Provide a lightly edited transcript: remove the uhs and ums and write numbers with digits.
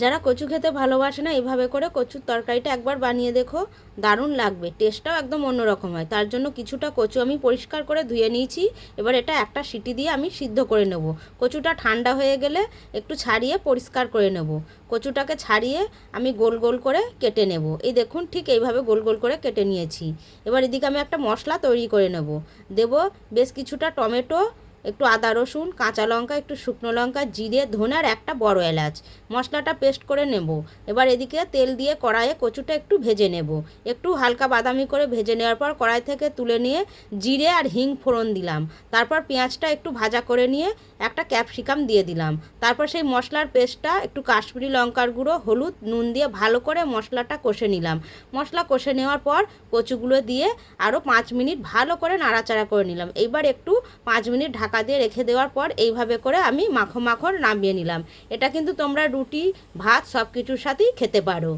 যারা কচু খেতে ভালোবাসে না, এইভাবে করে কচুর তরকারিটা একবার বানিয়ে দেখো, দারুণ লাগবে। টেস্টটাও একদম অন্যরকম হয়। তার জন্য কিছুটা কচু আমি পরিষ্কার করে ধুয়ে নিয়েছি। এবার এটা একটা সিটি দিয়ে আমি সিদ্ধ করে নেব। কচুটা ঠান্ডা হয়ে গেলে একটু ছাড়িয়ে পরিষ্কার করে নেব। কচুটাকে ছাড়িয়ে আমি গোল গোল করে কেটে নেব। এই দেখুন, ঠিক এইভাবে গোল গোল করে কেটে নিয়েছি। এবার এদিকে আমি একটা মশলা তৈরি করে নেব। দেব বেশ কিছুটা টমেটো, একটু আদা রসুন, কাঁচা লঙ্কা, একটু শুকনো লঙ্কা, জিরে, ধনে আর একটা বড় এলাচ। মশলাটা পেস্ট করে নেব। এবার এদিকে তেল দিয়ে কড়াইয়ে কচুটা একটু ভেজে নেব। একটু হালকা বাদামি করে ভেজে নেওয়ার পর কড়াই থেকে তুলে নিয়ে জিরে আর হিং ফোড়ন দিলাম। তারপর পেঁয়াজটা একটু ভাজা করে নিয়ে একটা ক্যাপসিকাম দিয়ে দিলাম। তারপর সেই মশলার পেস্টটা একটু কাশ্মীরি লঙ্কার গুঁড়ো, হলুদ, নুন দিয়ে ভালো করে মশলাটা কষে নিলাম। মশলা কষে নেওয়ার পর কচুগুলো দিয়ে আরও 5 মিনিট ভালো করে নাড়াচাড়া করে নিলাম। এইবার একটু 5 মিনিট ঢাকা দিয়ে রেখে দেওয়ার পর এইভাবে করে আমি মাখো মাখো নামিয়ে নিলাম। এটা কিন্তু তোমরা রুটি, ভাত সব কিছুর সাথেই খেতে পারো।